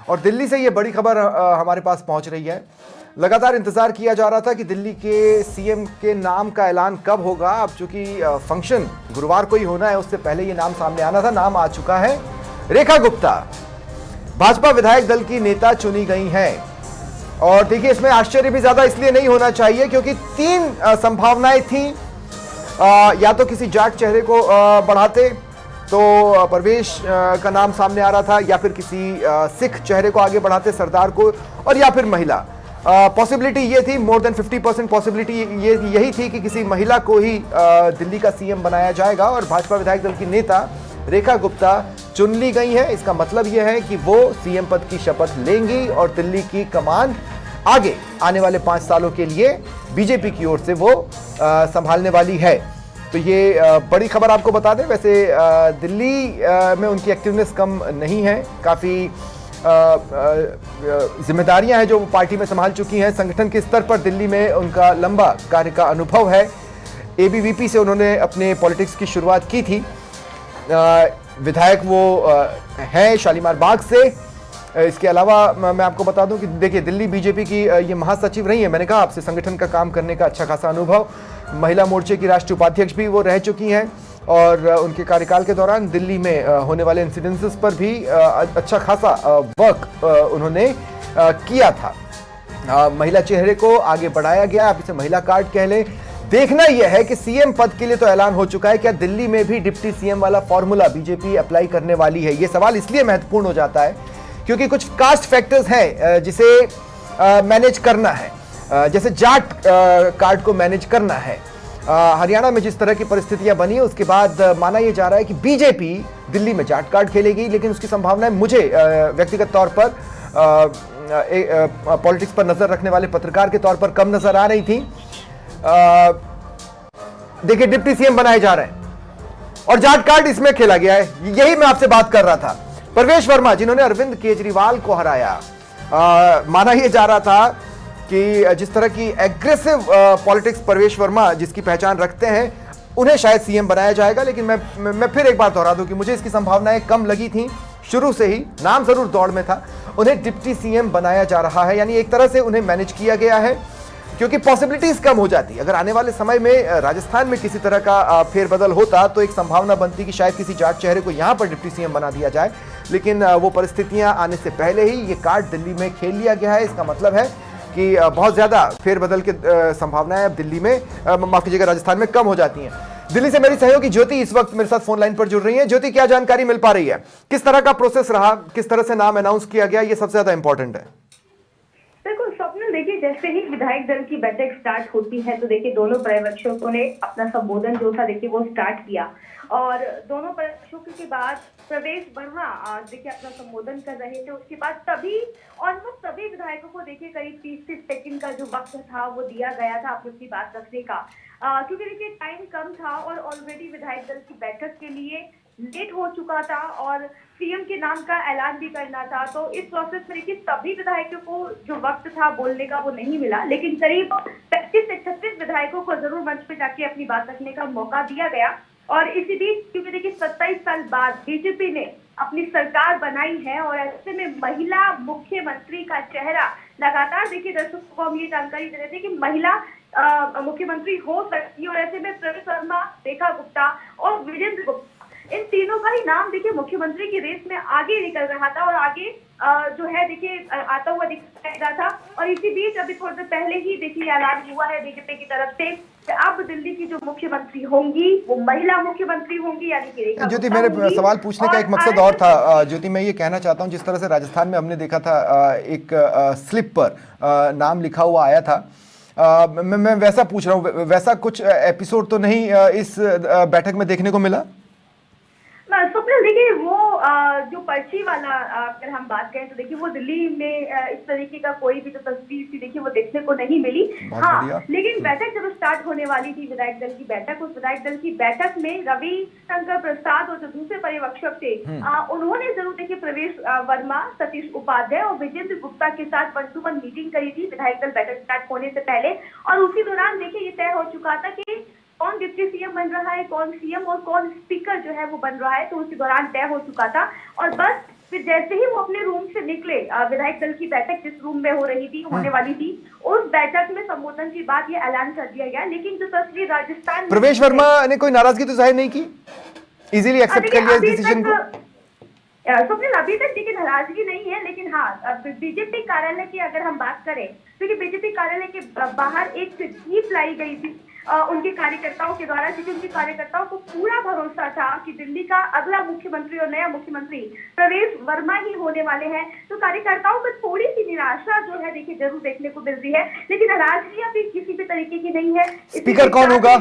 और दिल्ली से ये बड़ी खबर हमारे पास पहुंच रही है। लगातार इंतजार किया जा रहा था कि दिल्ली के सीएम के नाम का ऐलान कब होगा। अब चूंकि फंक्शन गुरुवार को ही होना है, उससे पहले ये नाम सामने आना था। नाम आ चुका है, रेखा गुप्ता भाजपा विधायक दल की नेता चुनी गई हैं। और देखिए, इसमें आश्चर्य भी ज्यादा इसलिए नहीं होना चाहिए क्योंकि तीन संभावनाएं थी। या तो किसी जाट चेहरे को बढ़ाते तो परवेश का नाम सामने आ रहा था, या फिर किसी सिख चेहरे को आगे बढ़ाते, सरदार को, और या फिर महिला। पॉसिबिलिटी ये थी, मोर देन 50% पॉसिबिलिटी यही थी कि किसी महिला को ही दिल्ली का सीएम बनाया जाएगा। और भाजपा विधायक दल की नेता रेखा गुप्ता चुन ली गई है। इसका मतलब यह है कि वो सीएम पद की शपथ लेंगी और दिल्ली की कमान आगे आने वाले 5 सालों के लिए बीजेपी की ओर से वो संभालने वाली है। तो ये बड़ी खबर आपको बता दें। वैसे दिल्ली में उनकी एक्टिवनेस कम नहीं है, काफ़ी जिम्मेदारियां हैं जो वो पार्टी में संभाल चुकी हैं। संगठन के स्तर पर दिल्ली में उनका लंबा कार्य का अनुभव है। एबीवीपी से उन्होंने अपने पॉलिटिक्स की शुरुआत की थी। विधायक वो हैं शालीमार बाग से। इसके अलावा मैं आपको बता दूं कि देखिए, दिल्ली बीजेपी की ये महासचिव रही है। मैंने कहा आपसे, संगठन का काम करने का अच्छा खासा अनुभव। महिला मोर्चे की राष्ट्रीय उपाध्यक्ष भी वो रह चुकी हैं और उनके कार्यकाल के दौरान दिल्ली में होने वाले इंसिडेंसेस पर भी अच्छा खासा वर्क उन्होंने किया था। महिला चेहरे को आगे बढ़ाया गया, आप इसे महिला कार्ड कह लें। देखना यह है कि सीएम पद के लिए तो ऐलान हो चुका है, क्या दिल्ली में भी डिप्टी सीएम वाला फॉर्मूला बीजेपी अप्लाई करने वाली है? यह सवाल इसलिए महत्वपूर्ण हो जाता है क्योंकि कुछ कास्ट फैक्टर्स हैं जिसे मैनेज करना है, जैसे जाट कार्ड को मैनेज करना है। हरियाणा में जिस तरह की परिस्थितियां बनी है, उसके बाद माना यह जा रहा है कि बीजेपी दिल्ली में जाट कार्ड खेलेगी, लेकिन उसकी संभावनाएं मुझे व्यक्तिगत तौर पर पॉलिटिक्स पर नजर रखने वाले पत्रकार के तौर पर कम नजर आ रही थी। देखिए, डिप्टी सीएम बनाए जा रहे हैं और जाट कार्ड इसमें खेला गया है। यही मैं आपसे बात कर रहा था। परवेश वर्मा, जिन्होंने अरविंद केजरीवाल को हराया, माना यह जा रहा था कि जिस तरह की एग्रेसिव पॉलिटिक्स परवेश वर्मा जिसकी पहचान रखते हैं, उन्हें शायद सीएम बनाया जाएगा। लेकिन मैं फिर एक बार दोहरा दूं कि मुझे इसकी संभावनाएं कम लगी थी। शुरू से ही नाम जरूर दौड़ में था। उन्हें डिप्टी सीएम बनाया जा रहा है, यानी एक तरह से उन्हें मैनेज किया गया है क्योंकि पॉसिबिलिटीज कम हो जाती। अगर आने वाले समय में राजस्थान में किसी तरह का फेरबदल होता तो एक संभावना बनती कि शायद किसी जाट चेहरे को यहां पर डिप्टी सीएम बना दिया जाए, लेकिन वो परिस्थितियां आने से पहले ही ये कार्ड दिल्ली में खेल लिया गया है। इसका मतलब है कि बहुत ज्यादा फेरबदल के संभावनाएं अब दिल्ली में, माफ कीजिएगा, राजस्थान में कम हो जाती हैं। दिल्ली से मेरी सहयोगी ज्योति इस वक्त मेरे साथ फोन लाइन पर जुड़ रही है। ज्योति, क्या जानकारी मिल पा रही है? किस तरह का प्रोसेस रहा, किस तरह से नाम अनाउंस किया गया, ये सबसे ज्यादा इंपॉर्टेंट है। देखिए, जैसे ही विधायक दल की बैठक स्टार्ट होती है तो देखिए दोनों पर्यवेक्षकों ने अपना संबोधन जो था देखिए वो स्टार्ट किया और दोनों पर्यवेक्षकों के बाद प्रवेश वर्मा देखिए अपना संबोधन कर रहे थे। उसके बाद तभी ऑलमोस्ट सभी विधायकों को देखिए करीब 30 सेकंड का जो वक्त था वो दिया गया था अपनी बात रखने का, क्योंकि देखिए टाइम कम था और ऑलरेडी विधायक दल की बैठक के लिए लेट हो चुका था और सीएम के नाम का ऐलान भी करना था। तो इस प्रोसेस में देखिए सभी विधायकों को जो वक्त था बोलने का वो नहीं मिला, लेकिन करीब 35 से 36 विधायकों को जरूर मंच पे जाके अपनी बात रखने का मौका दिया गया। और इसी बीच क्योंकि देखिए 27 साल बाद बीजेपी ने अपनी सरकार बनाई है और ऐसे में महिला मुख्यमंत्री का चेहरा लगातार देखिए दर्शकों को हम ये जानकारी दे रहे थे कि महिला मुख्यमंत्री हो सकती है। और ऐसे में प्रवेश वर्मा, रेखा गुप्ता और विजेंद्र गुप्ता, इन तीनों का ही नाम देखिए मुख्यमंत्री की रेस में आगे निकल रहा था और आगे जो है देखिए आता हुआ दिख रहा था। और इसी बीच अभी थोड़ी देर पहले ही देखिए ऐलान हुआ है बीजेपी की तरफ से कि अब दिल्ली की जो मुख्यमंत्री होंगी वो महिला मुख्यमंत्री होंगी, यानी कि रेखा। ज्योति, मेरे सवाल पूछने का एक मकसद और था। ज्योति, मैं ये कहना चाहता हूँ, जिस तरह से राजस्थान में हमने देखा था एक स्लिप पर नाम लिखा हुआ आया था, मैं वैसा पूछ रहा हूँ, वैसा कुछ एपिसोड तो नहीं इस बैठक में देखने को मिला? स्वप्निल, देखिए वो जो पर्ची वाला अगर हम बात करें तो देखिए वो दिल्ली में इस तरीके का कोई भी जो तस्वीर थी देखिए वो देखने को नहीं मिली। हाँ, लेकिन बैठक जब स्टार्ट होने वाली थी विधायक दल की बैठक, उस विधायक दल की बैठक में रवि शंकर प्रसाद और जो दूसरे पर्यवेक्षक थे उन्होंने जरूर देखिए प्रवेश वर्मा, सतीश उपाध्याय और विजेंद्र गुप्ता के साथ वन टू वन मीटिंग करी थी विधायक दल बैठक स्टार्ट होने से पहले। और उसी दौरान देखिए ये तय हो चुका था कि कौन डिप्टी सीएम बन रहा है, कौन सीएम और कौन स्पीकर जो है वो बन रहा है, तो उसी दौरान तय हो चुका था। और बस फिर जैसे ही वो अपने रूम से निकले, विधायक दल की बैठक जिस रूम में हो रही थी, होने वाली थी, उस बैठक में संबोधन के बाद ये ऐलान कर दिया गया। लेकिन जो तस्वीर राजस्थान में प्रवेश वर्मा ने कोई नाराजगी तो जाहिर नहीं की, इजीली एक्सेप्ट कर लिया इस डिसीजन को। स्वप्निल अभी तक देखिए नाराजगी नहीं है, लेकिन हाँ बीजेपी कार्यालय की अगर हम बात करें, क्योंकि बीजेपी कार्यालय के बाहर एक जीप लाई गई थी उनके कार्यकर्ताओं के द्वारा, क्योंकि उनके कार्यकर्ताओं को पूरा भरोसा था कि दिल्ली का अगला मुख्यमंत्री और नया मुख्यमंत्री प्रवेश वर्मा ही होने वाले हैं। तो कार्यकर्ताओं को थोड़ी सी निराशा जो है देखिए जरूर देखने को मिल रही है, लेकिन नाराजगी अभी किसी भी तरीके की नहीं है। स्पीकर कौन होगा,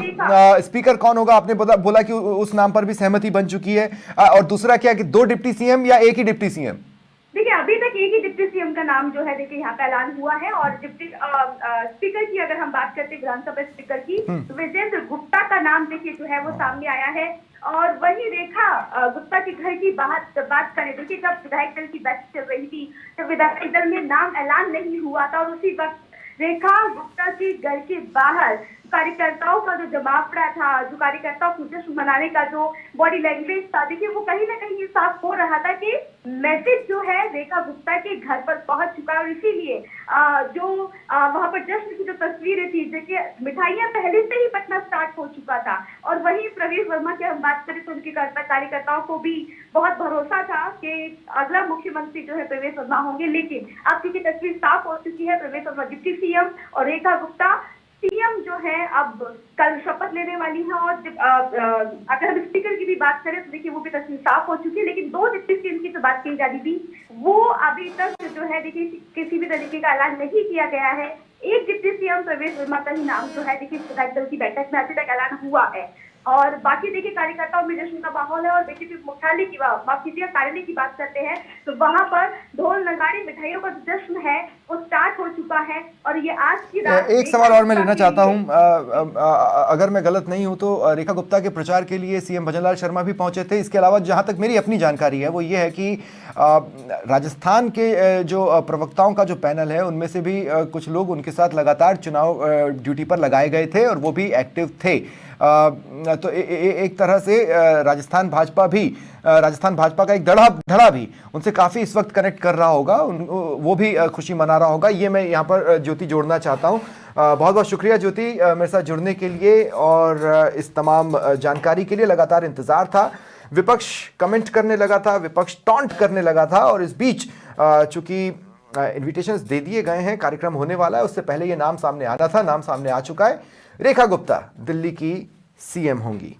स्पीकर कौन होगा, आपने बोला कि उस नाम पर भी सहमति बन चुकी है। और दूसरा क्या कि 2 डिप्टी सीएम या एक ही डिप्टी सीएम? देखिए अभी तक एक ही डिप्टी सीएम का नाम जो है देखिए यहाँ पे ऐलान हुआ है। और डिप्टी स्पीकर की अगर हम बात करते हैं, विधानसभा स्पीकर की, तो विजेंद्र गुप्ता का नाम देखिए जो है वो सामने आया है। और वही रेखा गुप्ता के घर की बात करें, देखिए जब विधायक दल की बैठक चल रही थी तो विधायक दल में नाम ऐलान नहीं हुआ था, और उसी वक्त रेखा गुप्ता के घर के बाहर कार्यकर्ताओं का जो जमावड़ा था, जो कार्यकर्ताओं को जश्न मनाने का जो बॉडी लैंग्वेज था, देखिए वो कहीं ना कहीं ये साफ हो रहा था कि मैसेज जो है रेखा गुप्ता के घर पर पहुंच चुका है। और इसीलिए जो वहां पर जश्न की जो तस्वीरें थी, देखिए मिठाइयां पहले से ही बंटना स्टार्ट हो चुका था। और वहीं प्रवेश वर्मा की हम बात करें तो उनके कार्यकर्ताओं को भी बहुत भरोसा था कि अगला मुख्यमंत्री जो है प्रवेश वर्मा होंगे। लेकिन अब क्योंकि तस्वीर साफ हो चुकी है, प्रवेश वर्मा डिप्टी सीएम और रेखा गुप्ता सीएम जो है अब कल शपथ लेने वाली है। और अगर हम स्पीकर की भी बात करें तो देखिए वो भी तस्वीर साफ हो चुकी है। लेकिन 2 डिप्टी सीएम की जो बात की जा रही थी, वो अभी तक जो है देखिए किसी भी तरीके का ऐलान नहीं किया गया है। एक डिप्टी सीएम प्रवेश वर्मा का ही नाम जो है देखिए विधायक दल की बैठक में अभी तक ऐलान हुआ है। और बाकी देखिए कार्यकर्ताओं में जश्न का माहौल है। और बीजेपी मुख्यालय की कार्यालय की बात करते हैं तो वहां पर ढोल नगाड़े मिठाइयों का जश्न है वो स्टार्ट हो चुका है। और ये आज की रात एक सवाल और मैं लेना चाहता हूं, अगर मैं गलत नहीं हूं तो रेखा गुप्ता के प्रचार के लिए सीएम भजनलाल शर्मा भी पहुंचे थे। इसके अलावा जहां तक मेरी अपनी जानकारी है वो ये है कि राजस्थान के जो प्रवक्ताओं का जो पैनल है उनमें से भी कुछ लोग उनके साथ लगातार चुनाव ड्यूटी पर लगाए गए थे और वो भी एक्टिव थे। तो एक तरह से राजस्थान भाजपा का एक धड़ा भी उनसे काफ़ी इस वक्त कनेक्ट कर रहा होगा, वो भी खुशी मना रहा होगा। ये मैं यहाँ पर ज्योति जोड़ना चाहता हूँ। बहुत बहुत शुक्रिया ज्योति मेरे साथ जुड़ने के लिए और इस तमाम जानकारी के लिए। लगातार इंतज़ार था, विपक्ष कमेंट करने लगा था, विपक्ष टॉन्ट करने लगा था, और इस बीच चूंकि इन्विटेशंस दे दिए गए हैं, कार्यक्रम होने वाला है, उससे पहले ये नाम सामने आना था, नाम सामने आ चुका है। रेखा गुप्ता दिल्ली की सीएम होंगी।